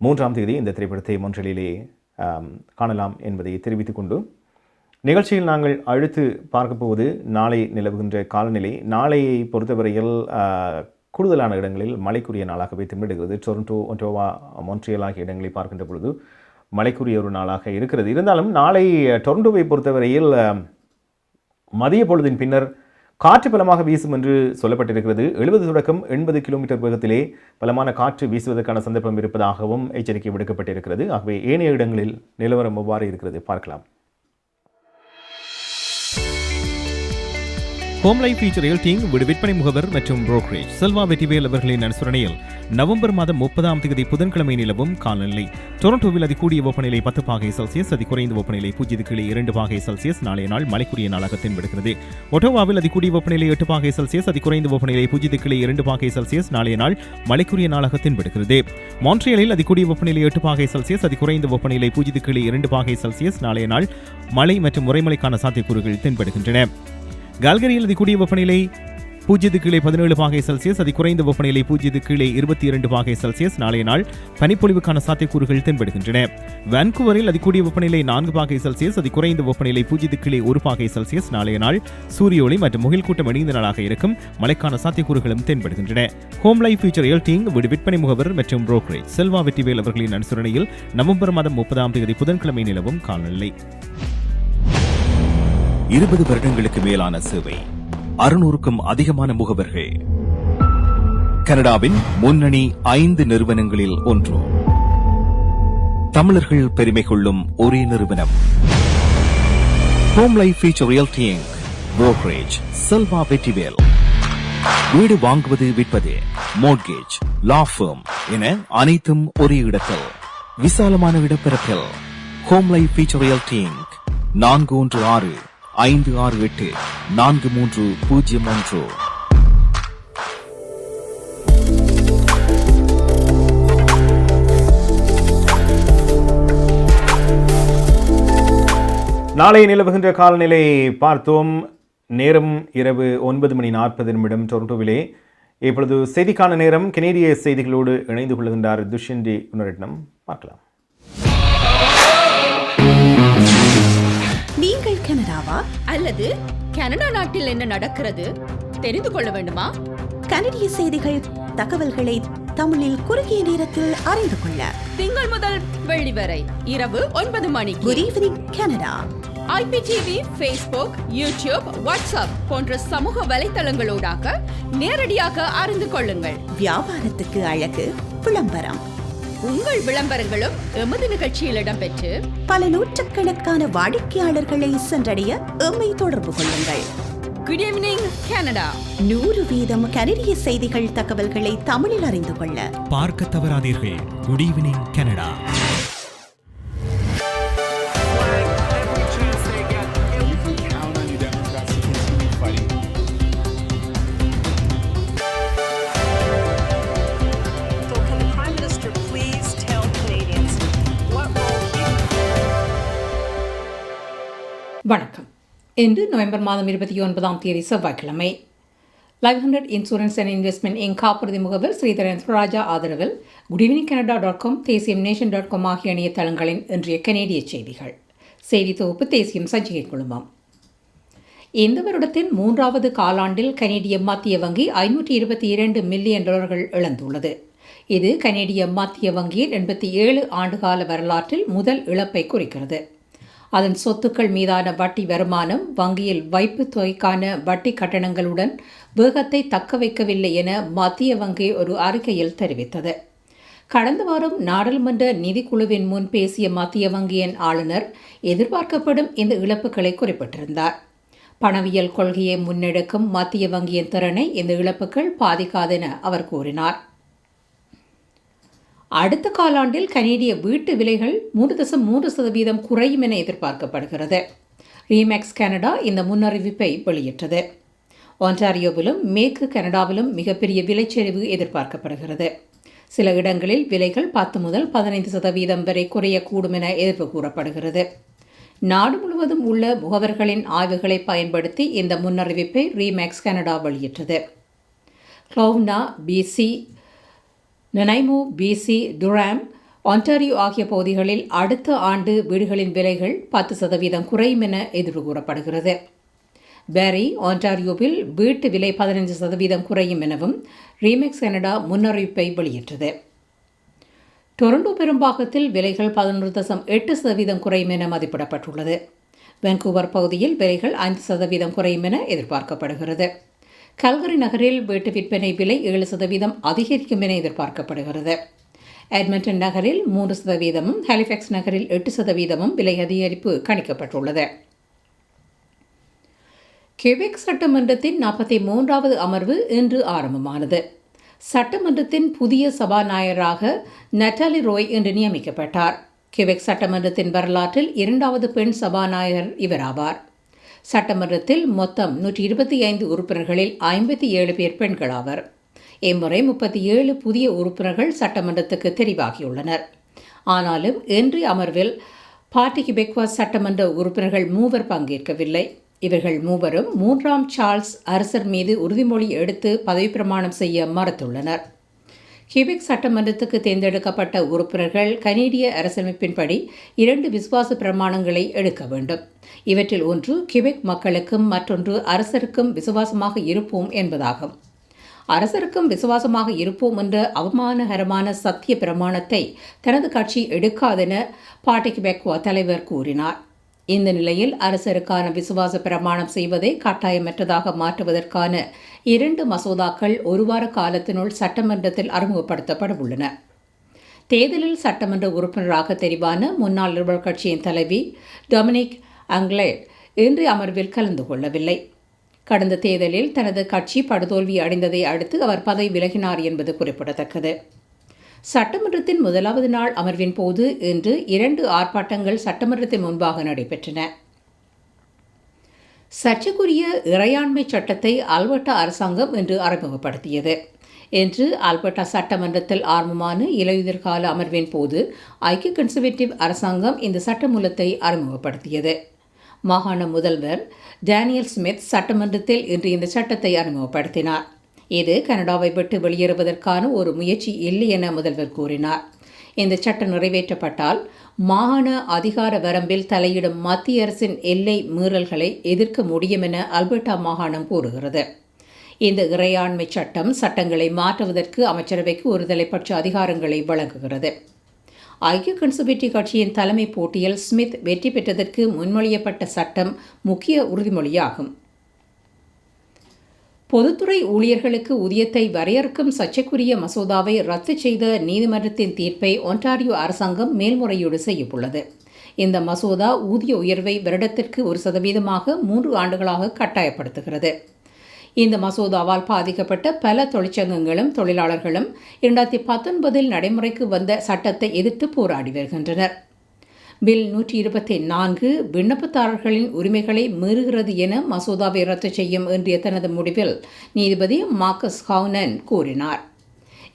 3ஆம் தேதி இந்த திரைப்படத்தை மொன்ட்ரியலிலே காணலாம் என்பதை தெரிவித்துக் கொண்டு நிகழ்ச்சியில் நாங்கள் அடுத்து பார்க்க போவது நாளை நிலவுகின்ற காலநிலை. நாளையை பொறுத்தவரையில் கூடுதலான இடங்களில் மழைக்குரிய நாளாகவே தென்படுகிறது. டொரண்டோ, ஒன்டாவா, மொன்ட்ரியல் ஆகிய இடங்களை பார்க்கின்ற பொழுது மழைக்குரிய ஒரு நாளாக இருக்கிறது. இருந்தாலும் நாளை டொரண்டோவை பொறுத்தவரையில் மதிய பொழுதின் பின்னர் காற்று பலமாக வீசும் என்று சொல்லப்பட்டிருக்கிறது. 70 தொடக்கம் 80 கிலோமீட்டர் வேகத்திலே பலமான காற்று வீசுவதற்கான சந்தர்ப்பம் இருப்பதாகவும் எச்சரிக்கை விடுக்கப்பட்டிருக்கிறது. ஆகவே ஏனைய இடங்களில் நிலவரம் எவ்வாறு இருக்கிறது பார்க்கலாம். ஹோம் லைஃப் ஃபீச்சர் ரியல்டிங் வீடு விற்பனை முகவர் மற்றும் புரோக்கரேஜ் செல்வா வெட்டிவேல் அவர்களின் அனுசரணையில் நவம்பர் மாதம் 30ஆம் தேதி புதன்கிழமை நிலவும் காலநிலை. டொரண்டோவில் அதிகூடிய வெப்பநிலை 10 பாகை செல்சியஸ், அதி குறைந்த வெப்பநிலை 0.2 பாகை செல்சியஸ். நாளைய நாள் மழைக்குரிய நாளாக தென்படுகிறது. ஒட்டோவாவில் அதிகூடிய வெப்பநிலை 8 பாகை செல்சியஸ், அதி குறைந்த வெப்பநிலை 0.2 பாகை செல்சியஸ். நாளைய நாள் மழைக்குரிய நாளாக தென்படுகிறது. மான்ட்ரியலில் அதிகூடிய வெப்பநிலை 8 பாகை செல்சியஸ், அதி குறைந்த வெப்பநிலை 0.2 பாகை செல்சியஸ். நாளைய நாள் மழை மற்றும் உறைமழைக்கான சாத்தியக்கூறுகள் தென்படுகின்றன. கால்கரியில் அதிகூடிய வெப்பநிலை 0.17 பாகை செல்சியஸ், அதி குறைந்த வெப்பநிலை 0.22 பாகை செல்சியஸ். நாளைய நாள் பனிப்பொழிவுக்கான சாத்தியக்கூறுகள் தென்படுகின்றன. வான்கூவரில் அதிகூடிய வெப்பநிலை 4 பாகை செல்சியஸ், அதி குறைந்த வெப்பநிலை 0.1 பாகை செல்சியஸ். நாளைய நாள் சூரிய ஒளி மற்றும் முகில் கூட்டம் இணைந்த நாளாக இருக்கும். மழைக்கான சாத்தியக்கூறுகளும் தென்படுகின்றன. ஹோம் லைஃப் ஃபீச்சர் ரியல்டிங் வீடு விற்பனை முகவர் மற்றும் புரோக்கரேஜ் செல்வா வெட்டிவேல் அவர்களின் அனுசரணையில் நவம்பர் மாதம் 30ஆம் தேதி புதன்கிழமை நிலவும் காலநிலை. 20 வருடங்களுக்கு மேலான சேவை, 600க்கும் அதிகமான முகவர்கள், கனடாவின் முன்னணி 5 நிறுவனங்களில் ஒன்று, தமிழர்கள் பெருமை கொள்ளும் ஒரே நிறுவனம். Home life future realty inc, brokerage Selva Vettivel. வீடு வாங்குவது, விற்பது, மோட்கேஜ், லா ஃபர்ம் என அனைத்தும் ஒரே இடத்தில், விசாலமான இடப்பரப்பில். Home life future realty inc, 416-568-4301. நாளை நிலவுகின்ற காலநிலை பார்த்தோம். நேரம் இரவு 9:40 டொரண்டோவிலே. இப்பொழுது செய்திக்கான நேரம். கனேடிய செய்திகளோடு இணைந்து கொள்கின்றார் துஷ்யந்தி உணரட்னம். பார்க்கலாம். நீங்கள் கனடாவா அல்லது கனடா நாட்டில் என்ன நடக்கிறது தெரிந்து கொள்ள வேண்டுமா? கனடிய செய்திகள், தகவல்களை தமிழில் குறுகிய நேரத்தில் அறிந்து கொள்ள திங்கள் முதல் வெள்ளி வரை இரவு 9 மணிக்கு good evening Canada IPTV, Facebook, YouTube, WhatsApp போன்ற சமூக வலைத்தளங்களோடாக நேரடியாக அறிந்து கொள்ளுங்கள். வியாபாரத்துக்கு அழகு விளம்பரம். உங்கள் விளம்பரங்களும் எமது நிகழ்ச்சியில் இடம்பெற்று பல நூற்றுக்கணக்கான வாடிக்கையாளர்களை சென்றடைய எம்மை தொடர்பு கொள்ளுங்கள். Good evening Canada. 100% கனடிய செய்திகள், தகவல்களை தமிழில் அறிந்து கொள்ள பார்க்க தவறாதீர்கள். Good evening Canada. வணக்கம். இன்று நவம்பர் மாதம் 29ஆம் தேதி செவ்வாய்க்கிழமை. 500 இன்சூரன்ஸ் அண்ட் இன்வெஸ்ட்மெண்ட் இன் காப்புறுதி முகவர் ஸ்ரீதரன் ராஜா ஆதரவில் goodevningcanada.com, தேசியம்நேஷன்.com ஆகிய இணையதளங்களின் இன்றைய கனேடிய செய்திகள். செய்தி தொகுப்பு தேசியம் சஞ்சிகை குழுமம். இந்த வருடத்தின் 3வது காலாண்டில் கனேடிய மத்திய வங்கி $522 மில்லியன் இழந்துள்ளது. இது கனேடிய மத்திய வங்கியின் 87 ஆண்டுகால வரலாற்றில் முதல் இழப்பை குறிக்கிறது. அதன் சொத்துக்கள் மீதான வட்டி வருமானம் வங்கியில் வைப்பு தொகைக்கான வட்டி கட்டணங்களுடன் வேகத்தை தக்க வைக்கவில்லை என மத்திய வங்கி ஒரு அறிக்கையில் தெரிவித்தது. கடந்த வாரம் நாடாளுமன்ற நிதிக்குழுவின் முன் பேசிய மத்திய வங்கியின் ஆளுநர் எதிர்பார்க்கப்படும் இந்த இழப்புகளை குறிப்பிட்டிருந்தார். பணவியல் கொள்கையை முன்னெடுக்கும் மத்திய வங்கியின் திறனை இந்த இழப்புகள் பாதிக்காதென அவர் கூறினார். அடுத்த காலாண்டில் கனேடிய வீட்டு விலைகள் 3.3% குறையும் என எதிர்பார்க்கப்படுகிறது. ரீமேக்ஸ் கனடா இந்த முன்னறிவிப்பை வெளியிட்டது. ஒன்டாரியோவிலும் மேற்கு கனடாவிலும் மிகப்பெரிய விலைச்சரிவு எதிர்பார்க்கப்படுகிறது. சில இடங்களில் விலைகள் 10 முதல் 15% வரை குறையக்கூடும் என எதிர்ப்பு கூறப்படுகிறது. நாடு முழுவதும் உள்ள முகவர்களின் ஆய்வுகளை பயன்படுத்தி இந்த முன்னறிவிப்பை ரீமேக்ஸ் கனடா வெளியிட்டது. க்ளோவ்னா, பிசி, நனைமோ, பிசி, டுராம், ஒன்டாரியோ ஆகிய பகுதிகளில் அடுத்த ஆண்டு வீடுகளின் விலைகள் 10% குறையும் என எதிர்வு கூறப்படுகிறது. பேரி, ஒன்டாரியோவில் வீட்டு விலை 15% குறையும் எனவும் ரீமேக்ஸ் கனடா முன்னறிவிப்பை வெளியிட்டது. டொரண்டோ பெரும்பாகத்தில் விலைகள் 11.8% குறையும் என மதிப்பிடப்பட்டுள்ளது. வான்கூவர் பகுதியில் விலைகள் 5% குறையும் என எதிர்பார்க்கப்படுகிறது. கல்கரி நகரில் வீட்டு விற்பனை விலை 7% அதிகரிக்கும் என எதிர்பார்க்கப்படுகிறது. எட்மண்டன் நகரில் 3%, ஹாலிஃபேக்ஸ் நகரில் 8% விலை அதிகரிப்பு கணிக்கப்பட்டுள்ளது. கியூபெக் சட்டமன்றத்தின் 43வது அமர்வு இன்று ஆரம்பமானது. சட்டமன்றத்தின் புதிய சபாநாயகராக நட்டாலி ரோய் இன்று நியமிக்கப்பட்டார். கியூபெக் சட்டமன்றத்தின் வரலாற்றில் 2வது பெண் சபாநாயகர் இவராவார். சட்டமன்றத்தில் மொத்தம் 125 உறுப்பினர்களில் 57 பேர் பெண்களாவர். இம்முறை 37 புதிய உறுப்பினர்கள் சட்டமன்றத்துக்கு தெரிவாகியுள்ளனர். ஆனாலும் இன்றைய அமர்வில் பார்ட்டி கிபெக்வாஸ் சட்டமன்ற உறுப்பினர்கள் 3 பங்கேற்கவில்லை. இவர்கள் 3 3ஆம் சார்ல்ஸ் அரசர் மீது உறுதிமொழி எடுத்து பதவிப்பிரமாணம் செய்ய மறுத்துள்ளனர். கியூபெக் சட்டமன்றத்துக்கு தேர்ந்தெடுக்கப்பட்ட உறுப்பினர்கள் கனேடிய அரசமைப்பின்படி 2 விசுவாச பிரமாணங்களை எடுக்க வேண்டும். இவற்றில் ஒன்று கியூபெக் மக்களுக்கும் மற்றொன்று அரசருக்கும் விசுவாசமாக இருப்போம் என்பதாகும். அரசருக்கும் விசுவாசமாக இருப்போம் என்ற அவமானகரமான சத்திய பிரமாணத்தை தனது கட்சி எடுக்காதென பார்ட்டி கிபெக்வா தலைவர் கூறினார். இந்த நிலையில் அரசருக்கான விசுவாச பிரமாணம் செய்வதை கட்டாயமற்றதாக மாற்றுவதற்கான 2 மசோதாக்கள் ஒரு வார காலத்தினுள் சட்டமன்றத்தில் அறிமுகப்படுத்தப்பட உள்ளன. தேர்தலில் சட்டமன்ற உறுப்பினராக தெரிவான முன்னாள் லிபரல் கட்சியின் தலைவி டொமினிக் அங்லேட் இன்றைய அமர்வில் கலந்து கொள்ளவில்லை. கடந்த தேர்தலில் தனது கட்சி படுதோல்வி அடைந்ததை அடுத்து அவர் பதவி விலகினார் என்பது குறிப்பிடத்தக்கது. சட்டமன்றத்தின் 1வது நாள் அமர்வின் போது இன்று 2 ஆர்ப்பாட்டங்கள் சட்டமன்றத்தின் முன்பாக நடைபெற்றன. சர்ச்சைக்குரிய இறையாண்மை சட்டத்தை அல்பர்டா அரசாங்கம் இன்று அறிமுகப்படுத்தியது. இன்று அல்பர்டா சட்டமன்றத்தில் ஆரம்பமான இலையுதிர்கால அமர்வின் போது ஐக்கிய கன்சர்வேட்டிவ் அரசாங்கம் இந்த சட்டமூலத்தை அறிமுகப்படுத்தியது. மாகாண முதல்வர் டேனியல் ஸ்மித் சட்டமன்றத்தில் இன்று இந்த சட்டத்தை அறிமுகப்படுத்தினார். இது கனடாவை விட்டு வெளியேறுவதற்கான ஒரு முயற்சி இல்லை என முதல்வர் கூறினார். இந்த சட்டம் நிறைவேற்றப்பட்டால் மாகாண அதிகார வரம்பில் தலையிடும் மத்திய அரசின் எல்லை மீறல்களை எதிர்க்க முடியும் என அல்பர்டா மாகாணம் கூறுகிறது. இந்த இறையாண்மை சட்டம் சட்டங்களை மாற்றுவதற்கு அமைச்சரவைக்கு ஒரு தலைப்பட்ச அதிகாரங்களை வழங்குகிறது. ஐக்கிய கன்சர்வேட்டிவ் கட்சியின் தலைமை போட்டியில் ஸ்மித் வெற்றி பெற்றதற்கு முன்மொழியப்பட்ட சட்டம் முக்கிய உறுதிமொழியாகும். பொதுத்துறை ஊழியர்களுக்கு ஊதியத்தை வரையறுக்கும் சர்ச்சைக்குரிய மசோதாவை ரத்து செய்த நீதிமன்றத்தின் தீர்ப்பை ஒன்டாரியோ அரசாங்கம் மேல்முறையீடு செய்யவுள்ளது. இந்த மசோதா ஊதிய உயர்வை வருடத்திற்கு 1% 3 ஆண்டுகளாக கட்டாயப்படுத்துகிறது. இந்த மசோதாவால் பாதிக்கப்பட்ட பல தொழிற்சங்கங்களும் தொழிலாளர்களும் 2019 நடைமுறைக்கு வந்த சட்டத்தை எதிர்த்து போராடி வருகின்றனர். பில் 124 விண்ணப்பதாரர்களின் உரிமைகளை மீறுகிறது என மசோதாவை ரத்து செய்யும் இன்றைய தனது முடிவில் நீதிபதி மார்க்கஸ் ஹவுனன் கூறினார்.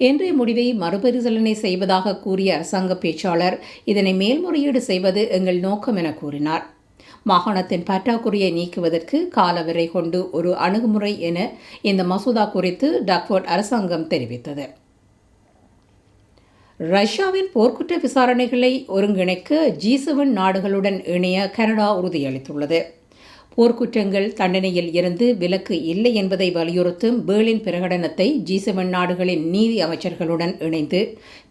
இன்றைய முடிவை மறுபரிசீலனை செய்வதாக கூறிய அரசாங்க பேச்சாளர் இதனை மேல்முறையீடு செய்வது எங்கள் நோக்கம் என கூறினார். மாகாணத்தின் பற்றாக்குறையை நீக்குவதற்கு காலவரை கொண்டு ஒரு அணுகுமுறை என இந்த மசோதா குறித்து டக்வர்ட் அரசாங்கம் தெரிவித்தது. ரஷ்யாவின் போர்க்குற்ற விசாரணைகளை ஒருங்கிணைக்க G7 நாடுகளுடன் இணைய கனடா உறுதியளித்துள்ளது. போர்க்குற்றங்கள் தண்டனையில் இருந்து விலக்கு இல்லை என்பதை வலியுறுத்தும் பேர்லின் பிரகடனத்தை G7 நாடுகளின் நீதி அமைச்சர்களுடன் இணைந்து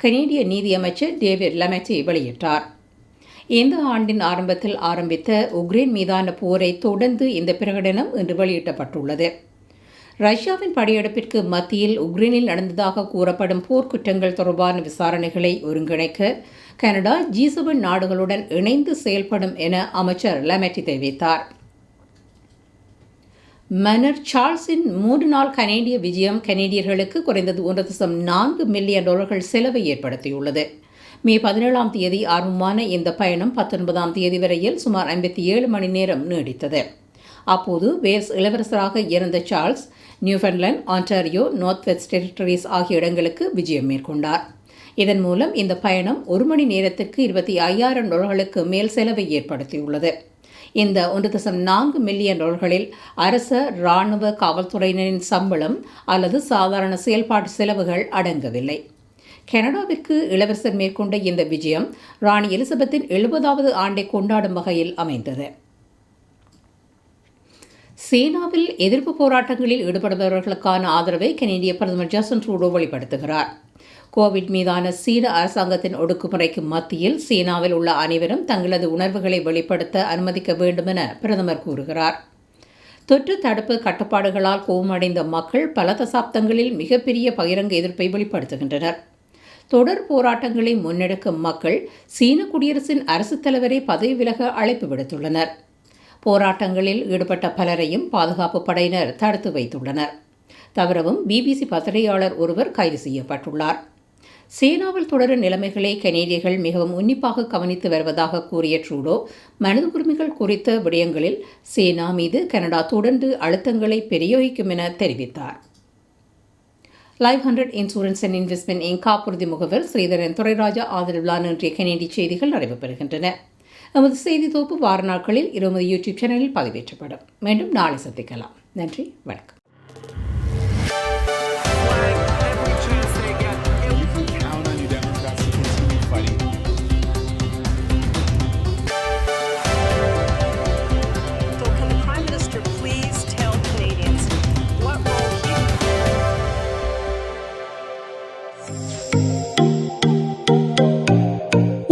கனேடிய நீதி அமைச்சர் டேவிட் லமெட்டி வெளியிட்டார். இந்த ஆண்டின் ஆரம்பத்தில் ஆரம்பித்த உக்ரைன் மீதான போரை தொடர்ந்து இந்த பிரகடனம் இன்று வெளியிடப்பட்டுள்ளது. ரஷ்யாவின் படையெடுப்பிற்கு மத்தியில் உக்ரைனில் நடந்ததாக கூறப்படும் போர்க்குற்றங்கள் தொடர்பான விசாரணைகளை ஒருங்கிணைக்க கனடா G7 நாடுகளுடன் இணைந்து செயல்படும் என அமைச்சர் லமெட்டி தெரிவித்தார். மன்னர் சார்ல்ஸின் 3 நாள் கனேடிய விஜயம் கனேடியர்களுக்கு குறைந்தது $1.4 மில்லியன் செலவை ஏற்படுத்தியுள்ளது. மே 17ஆம் தேதி ஆரம்பமான இந்த பயணம் 19ஆம் தேதி வரையில் சுமார் 57 மணி நேரம் நீடித்தது. அப்போது வேல்ஸ் இளவரசராக இருந்த Charles Newfoundland, Ontario, North West Territories ஆகிய இடங்களுக்கு விஜயம் மேற்கொண்டார். இதன் மூலம் இந்த பயணம் 1 மணி நேரத்திற்கு $25,000 மேல் செலவை ஏற்படுத்தியுள்ளது. இந்த $1.4 மில்லியன் அரச இராணுவ காவல்துறையினரின் சம்பளம் அல்லது சாதாரண செயல்பாட்டு செலவுகள் அடங்கவில்லை. கனடாவிற்கு இளவரசர் மேற்கொண்ட இந்த விஜயம் ராணி எலிசபெத்தின் 70வது ஆண்டை கொண்டாடும் வகையில் அமைந்தது. சீனாவில் எதிர்ப்பு போராட்டங்களில் ஈடுபடுபவர்களுக்கான ஆதரவை கனேடிய பிரதமர் ஜஸ்டின் ட்ரூடோ வெளிப்படுத்துகிறார். கோவிட் மீதான சீன அரசாங்கத்தின் ஒடுக்குமுறைக்கு மத்தியில் சீனாவில் உள்ள அனைவரும் தங்களது உணர்வுகளை வெளிப்படுத்த அனுமதிக்க வேண்டும் என பிரதமர் கூறுகிறார். தொற்று தடுப்பு கட்டுப்பாடுகளால் கோபமடைந்த மக்கள் பல தசாப்தங்களில் மிகப்பெரிய பகிரங்க எதிர்ப்பை வெளிப்படுத்துகின்றனர். தொடர் போராட்டங்களை முன்னெடுக்கும் மக்கள் சீன குடியரசின் அரசுத் தலைவரை பதவி விலக அழைப்பு விடுத்துள்ளனர். போராட்டங்களில் ஈடுபட்ட பலரையும் பாதுகாப்பு படையினர் தடுத்து வைத்துள்ளனர். தவிரவும் பிபிசி பத்திரிகையாளர் ஒருவர் கைது செய்யப்பட்டுள்ளார். சீனாவில் தொடரும் நிலைமைகளை கனேடியர்கள் மிகவும் உன்னிப்பாக கவனித்து வருவதாக கூறிய ட்ரூடோ, மனித உரிமைகள் குறித்த விடயங்களில் சீனா மீது கனடா தொடர்ந்து அழுத்தங்களை பிரயோகிக்கும் என தெரிவித்தார். 500 இன்சூரன்ஸ் அண்ட் இன்வெஸ்ட்மெண்ட் இன் காப்புறுதி முகவர் ஸ்ரீதரன் துரைராஜா ஆதரவிலான இன்றைய கனேடிய செய்திகள் நிறைவு பெறுகின்றன. நமது செய்தி தொகுப்பு வார நாட்களில் 20 யூடியூப் சேனலில் பதிவேற்றப்படும். மீண்டும் நாளை சந்திக்கலாம். நன்றி, வணக்கம்.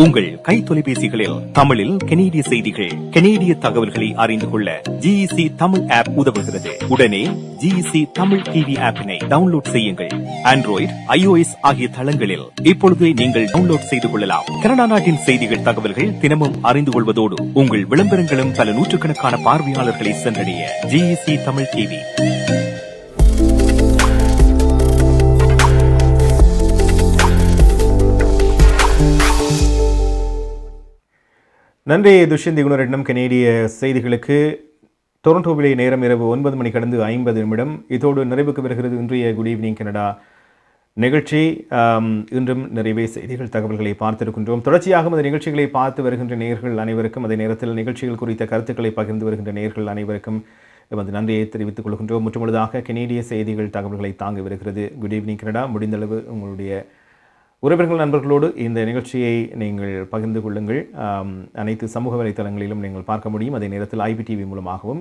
உங்கள் கை தொலைபேசிகளில் தமிழில் கனேடிய செய்திகள், கனேடிய தகவல்களை அறிந்து கொள்ள GEC தமிழ் ஆப் உதவுகிறது. உடனே GEC தமிழ் டிவி ஆப்பினை டவுன்லோட் செய்யுங்கள். ஆண்ட்ராய்டு, iOS ஆகிய தளங்களில் இப்பொழுதே நீங்கள் டவுன்லோட் செய்து கொள்ளலாம். கனடா நாட்டின் செய்திகள், தகவல்கள் தினமும் அறிந்து கொள்வதோடு உங்கள் விளம்பரங்களும் பல நூற்றுக்கணக்கான பார்வையாளர்களை சென்றடைய GEC தமிழ் டிவி. நன்றி துஷ்யந்தி குணரட்னம். கனேடிய செய்திகளுக்கு டொரண்டோவிலே நேரம் இரவு 9 மணி கடந்து 50 நிமிடம். இதோடு நிறைவுக்கு வருகிறது இன்றைய குட் ஈவினிங் கனடா நிகழ்ச்சி. இன்றும் நிறைவே செய்திகள், தகவல்களை பார்த்திருக்கின்றோம். தொடர்ச்சியாக அந்த நிகழ்ச்சிகளை பார்த்து வருகின்ற நேயர்கள் அனைவருக்கும், அதே நேரத்தில் நிகழ்ச்சிகள் குறித்த கருத்துக்களை பகிர்ந்து வருகின்ற நேயர்கள் அனைவருக்கும் வந்து நன்றியை தெரிவித்துக் கொள்கின்றோம். முற்றுமுழுதாக கனேடிய செய்திகள், தகவல்களை தாங்கி வருகிறது குட் ஈவினிங் கனடா. முடிந்தளவு உங்களுடைய உறவினர்கள், நண்பர்களோடு இந்த நிகழ்ச்சியை நீங்கள் பகிர்ந்து கொள்ளுங்கள். அனைத்து சமூக வலைத்தளங்களிலும் நீங்கள் பார்க்க முடியும். அதே நேரத்தில் IPTV மூலமாகவும்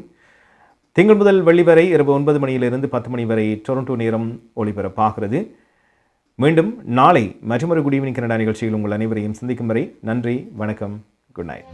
திங்கள் முதல் வெள்ளி வரை இரவு 9 மணியிலிருந்து 10 மணி வரை டொரண்டோ நேரம் ஒளிபரப்பாகிறது. மீண்டும் நாளை மற்றொரு குட் ஈவினிங் கனடா நிகழ்ச்சியில் உங்கள் அனைவரையும் சந்திக்கும் வரை நன்றி, வணக்கம், குட் நைட்.